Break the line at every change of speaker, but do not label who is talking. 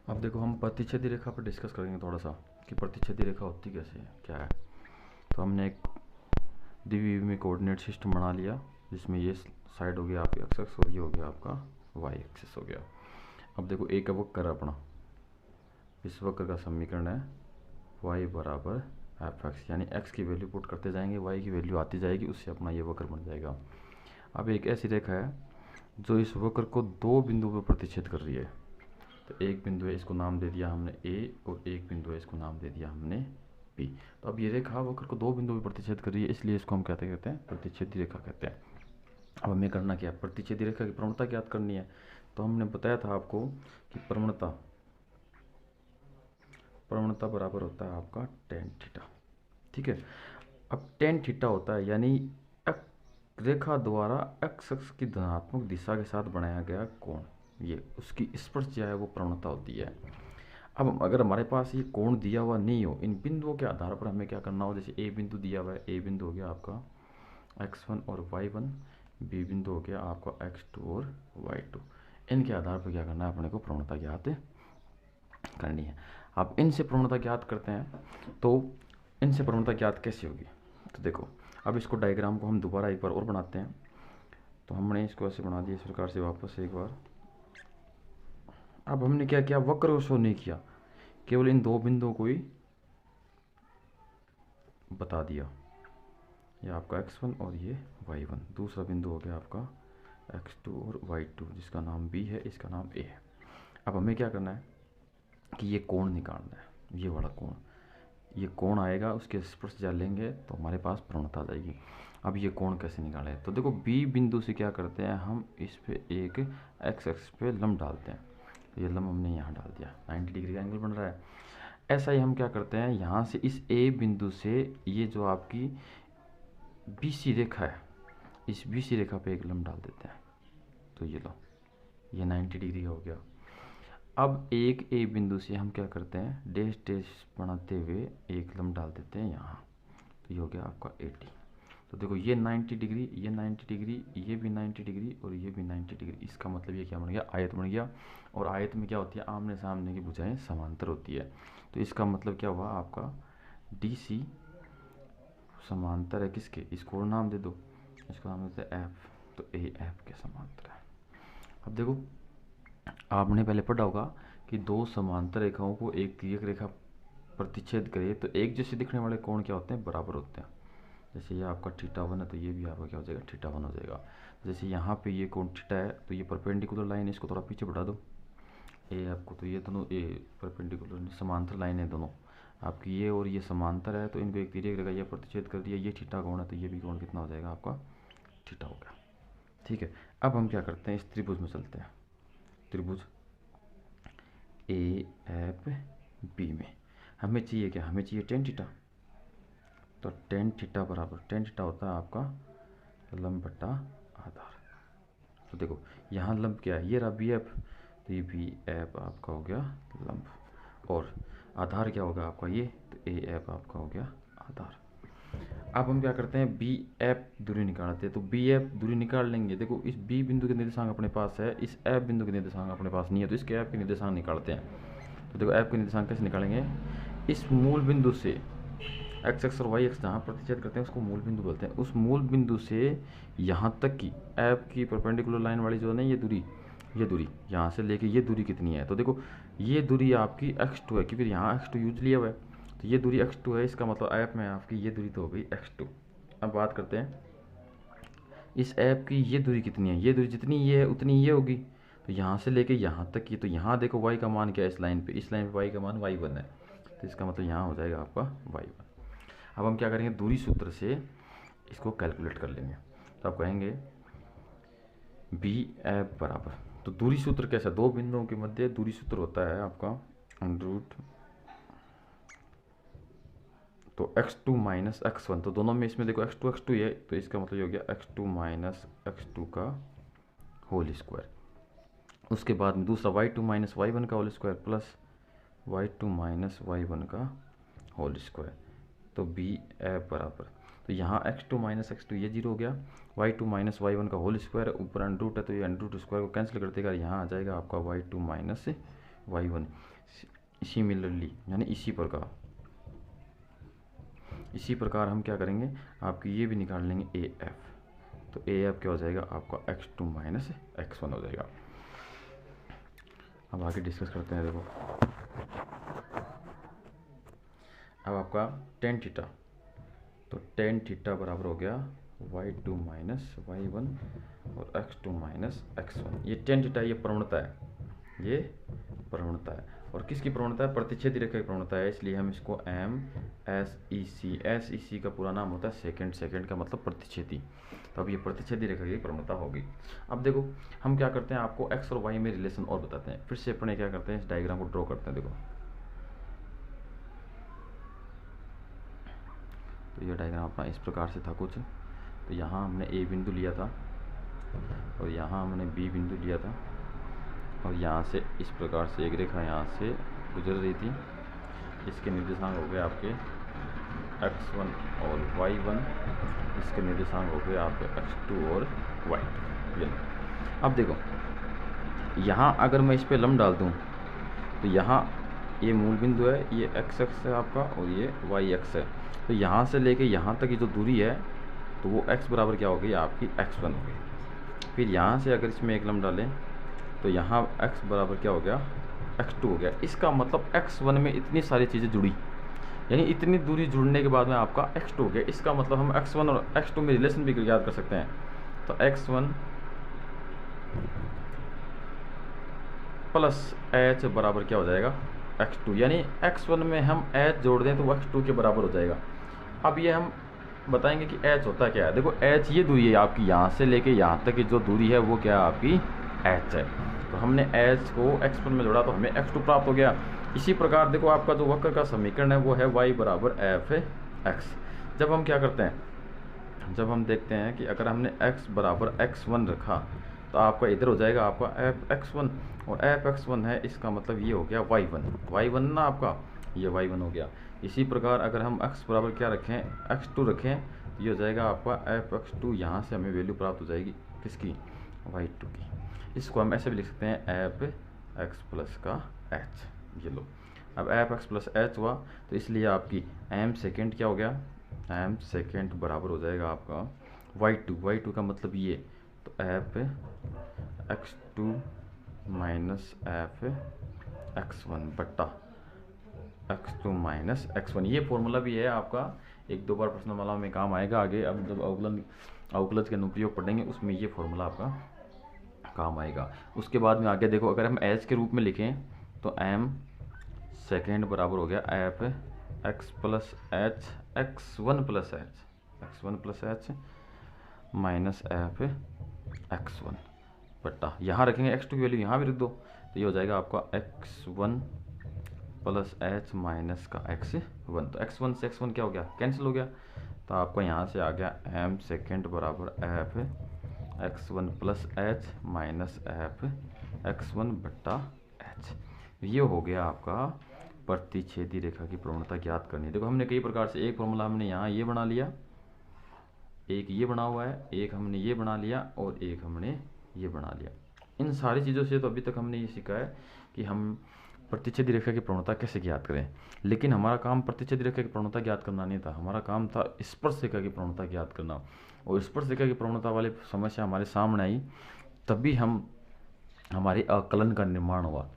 अब देखो हम प्रतिच्छेदी रेखा पर डिस्कस करेंगे थोड़ा सा कि प्रतिच्छेदी रेखा होती कैसे है, क्या है। तो हमने एक द्विविमीय कोऑर्डिनेट सिस्टम बना लिया जिसमें ये साइड हो गया आपकी एक्स एक्स और ये हो गया आपका वाई एक्सिस हो गया। अब देखो एक वक्र है अपना, इस वक्र का समीकरण है y बराबर एफ एक्स, यानी x की वैल्यू पुट करते जाएंगे, y की वैल्यू आती जाएगी, उससे अपना ये वक्र बन जाएगा। अब एक ऐसी रेखा है जो इस वक्र को दो बिंदु पर प्रतिच्छेद कर रही है। तो एक बिंदु है, इसको नाम दे दिया हमने a, और एक बिंदु है, इसको नाम दे दिया हमने b। तो अब ये रेखा वक्र को दो बिंदु पर प्रतिच्छेद कर रही है, इसलिए इसको हम कहते हैं प्रतिच्छेदी रेखा कहते हैं। अब हमें करना क्या है, प्रतिच्छेदी रेखा की प्रवणता ज्ञात करनी है। तो हमने बताया था आपको कि प्रवणता बराबर होता है आपका टेन थीटा। ठीक है, अब टेन थीटा होता है यानी रेखा द्वारा एक्स अक्ष की धनात्मक दिशा के साथ बनाया गया कोण, ये उसकी स्पर्शज्या है, वो प्रवणता होती है। अब अगर हमारे पास ये कोण दिया हुआ नहीं हो, इन बिंदुओं के आधार पर हमें क्या करना हो, जैसे ए बिंदु दिया हुआ है, ए बिंदु हो गया आपका x1 और y1, बी बिंदु हो गया आपका x2 और y2। इनके आधार पर क्या करना है, अपने को प्रवणता ज्ञात करनी है। अब इनसे प्रवणता ज्ञात करते हैं, तो इनसे प्रवणता ज्ञात कैसे होगी। तो देखो अब इसको डायग्राम को हम दोबारा एक बार और बनाते हैं। तो हमने इसको ऐसे बना दिया इस प्रकार से वापस एक बार। अब हमने क्या किया, वक्र को शो नहीं किया, केवल इन दो बिंदुओं को ही बता दिया, ये आपका x1 और ये y1। दूसरा बिंदु हो गया आपका x2 और y2, जिसका नाम b है, इसका नाम a है। अब हमें क्या करना है कि ये कोण निकालना है, ये वाला कोण, ये कोण आएगा, उसके स्पर्शज्या लेंगे तो हमारे पास प्रवणता आ जाएगी। अब ये कोण कैसे निकाले, तो देखो बी बिंदु से क्या करते हैं, हम इस पे एक एक्स एक्स पे लंब डालते हैं। तो ये लंब हमने यहाँ डाल दिया, 90 डिग्री का एंगल बन रहा है। ऐसा ही हम क्या करते हैं, यहाँ से इस ए बिंदु से ये जो आपकी बी सी रेखा है, इस बी सी रेखा पे एक लंब डाल देते हैं। तो ये लो, ये 90 डिग्री का हो गया। अब एक ए बिंदु से हम क्या करते हैं, डैश डैश बनाते हुए एक लंब डाल देते हैं यहाँ। तो ये हो गया आपका 80। तो देखो ये 90 डिग्री, ये 90 डिग्री, ये भी 90 डिग्री और ये भी 90 डिग्री। इसका मतलब ये क्या बन गया, आयत बन गया। और आयत में क्या होती है, आमने सामने की भुजाएं समांतर होती है। तो इसका मतलब क्या हुआ आपका, डी सी समांतर है किसके, इसको नाम दे दो, इसको नाम देते हैं एफ। तो ए एफ के समांतर है। अब देखो आपने पहले पढ़ा होगा कि दो समांतर रेखाओं को एक तिर्यक रेखा प्रतिच्छेद करे तो एक जैसे दिखने वाले कोण क्या होते हैं, बराबर होते हैं। जैसे ये आपका थीटा वन है तो ये भी आपका क्या हो जाएगा, थीटा वन हो जाएगा। जैसे यहाँ पे ये कोण थीटा है तो ये परपेंडिकुलर लाइन है, इसको थोड़ा पीछे बढ़ा दो ए आपको, तो ये दोनों ए परपेंडिकुलर समांतर लाइन है दोनों आपकी, ये और ये समांतर है, तो इनको एक तिर्यक रेखा ये प्रतिच्छेद कर दिया। ये थीटा कोण है तो ये भी कोण कितना हो जाएगा आपका, थीटा हो गया। ठीक है, अब हम क्या करते हैं, इस त्रिभुज में चलते हैं। त्रिभुज ए एफ बी में हमें चाहिए क्या, हमें चाहिए टेन थीटा। तो टेन थीटा बराबर, टेन थीटा होता है आपका लंब बटा आधार। तो देखो यहाँ लंब क्या है, ये रहा बी एफ, तो ये बी एफ आपका हो गया लंब, और आधार क्या होगा आपका ये, तो ए एफ आपका हो गया आधार। अब हम क्या करते हैं, बी एफ दूरी निकालते हैं। तो बी एफ दूरी निकाल लेंगे, देखो इस बी बिंदु के निर्देशांक अपने पास है, इस एफ बिंदु के निर्देशांक अपने पास नहीं है, तो इसके एफ के निर्देशांक निकालते हैं। तो देखो एफ के निर्देशांक कैसे निकालेंगे, इस मूल बिंदु से एक्स एक्स और वाई एक्स जहाँ प्रतिच्छेद करते हैं उसको मूल बिंदु बोलते हैं। उस मूल बिंदु से यहाँ तक की एफ की परपेंडिकुलर लाइन वाली जो है ना, ये दूरी यहाँ से लेके ये दूरी कितनी है, तो देखो ये दूरी आपकी x2 है, क्योंकि यहाँ x2 यूज लिया हुआ है, तो ये दूरी x2 है, इसका मतलब ऐप में आपकी ये दूरी तो हो गई x2। अब बात करते हैं इस ऐप की ये दूरी कितनी है, ये दूरी जितनी ये है उतनी ये होगी। तो यहाँ से लेके यहाँ तक की, तो यहाँ देखो y का मान क्या है, इस लाइन पे y का मान y1 है, तो इसका मतलब यहाँ हो जाएगा आपका y1। अब हम क्या करेंगे, दूरी सूत्र से इसको कैलकुलेट कर लेंगे। तो आप कहेंगे बी एफ बराबर, तो दूरी सूत्र कैसा, दो बिंदुओं के मध्य दूरी सूत्र होता है आपका रूट, तो x2 माइनस x1, तो दोनों में इसमें देखो x2 है, तो इसका मतलब हो गया x2 माइनस x2 का होल स्क्वायर। उसके बाद में दूसरा y2 माइनस y1 का whole square plus y2 minus y1 का होल स्क्वायर। तो बी एफ बराबर, तो यहाँ x2 माइनस x2 ये जीरो हो गया, y2 माइनस y1 का होल स्क्वायर, ऊपर अंडर रूट है तो ये अंडर रूट स्क्वायर को कैंसिल कर देगा, यहाँ आ जाएगा आपका y2 माइनस y1। सिमिलरली यानी इसी प्रकार हम क्या करेंगे, आपकी ये भी निकाल लेंगे AF। तो AF क्या हो जाएगा आपका x2 माइनस x1 हो जाएगा। अब आगे डिस्कस करते हैं। देखो अब आपका tan थीटा, तो tan थीटा बराबर हो गया y2 माइनस y1 और x2 माइनस x1। ये tan थीटा ये प्रवणता है, ये प्रवणता है। और किसकी प्रवणता है, प्रतिच्छेदी रेखा की प्रवणता है, इसलिए हम इसको SEC का पूरा नाम होता है सेकंड का मतलब प्रतिच्छेदी। तो अब ये प्रतिच्छेदी रेखा की प्रवणता होगी। अब देखो हम क्या करते हैं, आपको x और y में रिलेशन और बताते हैं। फिर से अपने क्या करते हैं, इस डायग्राम को ड्रॉ करते हैं। देखो तो ये डायग्राम अपना इस प्रकार से था कुछ। तो यहाँ हमने A बिंदु लिया था और यहाँ हमने B बिंदु लिया था, और यहाँ से इस प्रकार से एक रेखा यहाँ से गुजर रही थी। इसके निर्देशांक हो गए आपके x1 और y1, इसके निर्देशांक हो गए आपके x2 और y2। ये अब देखो यहाँ अगर मैं इस पे लंब डाल दूँ तो यहाँ ये मूल बिंदु है, ये x अक्ष है आपका और ये y अक्ष है। तो यहाँ से लेके यहाँ तक की जो दूरी है तो वो x बराबर क्या हो गई आपकी x1 हो गई। फिर यहाँ से अगर इसमें एक लंब डालें तो यहाँ x बराबर क्या हो गया x2 हो गया। इसका मतलब x1 में इतनी सारी चीज़ें जुड़ी, यानी इतनी दूरी जुड़ने के बाद में आपका x2 हो गया। इसका मतलब हम x1 और x2 में रिलेशन भी याद कर सकते हैं। तो x1 प्लस h बराबर क्या हो जाएगा x2, यानी x1 में हम h जोड़ दें तो वो x2 के बराबर हो जाएगा। अब ये हम बताएंगे कि h होता क्या है। देखो h ये दूरी है आपकी, यहाँ से लेके यहाँ तक की जो दूरी है वो क्या है आपकी h है। तो हमने h को x1 में जोड़ा तो हमें x2 प्राप्त हो गया। इसी प्रकार देखो आपका जो वक्र का समीकरण है वो है y बराबर f(x). जब हम क्या करते हैं, जब हम देखते हैं कि अगर हमने x बराबर x1 रखा तो आपका इधर हो जाएगा आपका f(x1), और f(x1) है इसका मतलब ये हो गया y1 ना आपका, ये y1 हो गया। इसी प्रकार अगर हम x बराबर क्या रखें x2 रखें तो ये हो जाएगा आपका f(x2), यहाँ से हमें वैल्यू प्राप्त हो जाएगी किसकी, y2 की। इसको हम ऐसे भी लिख सकते हैं f(x प्लस का h। ये लो अब f(x प्लस h हुआ तो इसलिए आपकी m सेकेंड क्या हो गया, m सेकेंड बराबर हो जाएगा आपका y2 का मतलब ये, तो f(x2 माइनस f(x1) बट्टा x2 माइनस x1। ये फॉर्मूला भी है आपका, एक दो बार प्रश्नमाला में काम आएगा आगे। अब जब अवकलज के अनुप्रयोग पढ़ेंगे उसमें ये फॉर्मूला आपका काम आएगा। उसके बाद में आगे देखो अगर हम h के रूप में लिखें तो m सेकेंड बराबर हो गया f(x plus h x1 plus h minus f(x1) बट्टा यहाँ रखेंगे x2 की वैल्यू यहाँ भी रख दो तो ये हो जाएगा आपका x1 प्लस h माइनस का x1। तो x1 से x1 क्या हो गया, कैंसिल हो गया। तो आपको यहाँ से आ गया m सेकेंड बराबर f(x1 plus h minus f(x1 बट्टा h। ये हो गया आपका प्रतिच्छेदी रेखा की प्रवणता ज्ञात करनी। देखो हमने कई प्रकार से, एक फॉर्मूला हमने यहाँ ये बना लिया, एक ये बना हुआ है, एक हमने ये बना लिया और एक हमने ये बना लिया। इन सारी चीज़ों से तो अभी तक हमने ये सीखा है कि हम प्रतिच्छेदी रेखा की प्रवणता कैसे ज्ञात करें। लेकिन हमारा काम प्रतिच्छेदी रेखा की प्रवणता ज्ञात करना नहीं था, हमारा काम था स्पर्शरेखा की प्रवणता ज्ञात करना। और स्पर्शरेखा की प्रवणता वाली समस्या हमारे सामने आई तभी हमारे अकलन का निर्माण हुआ।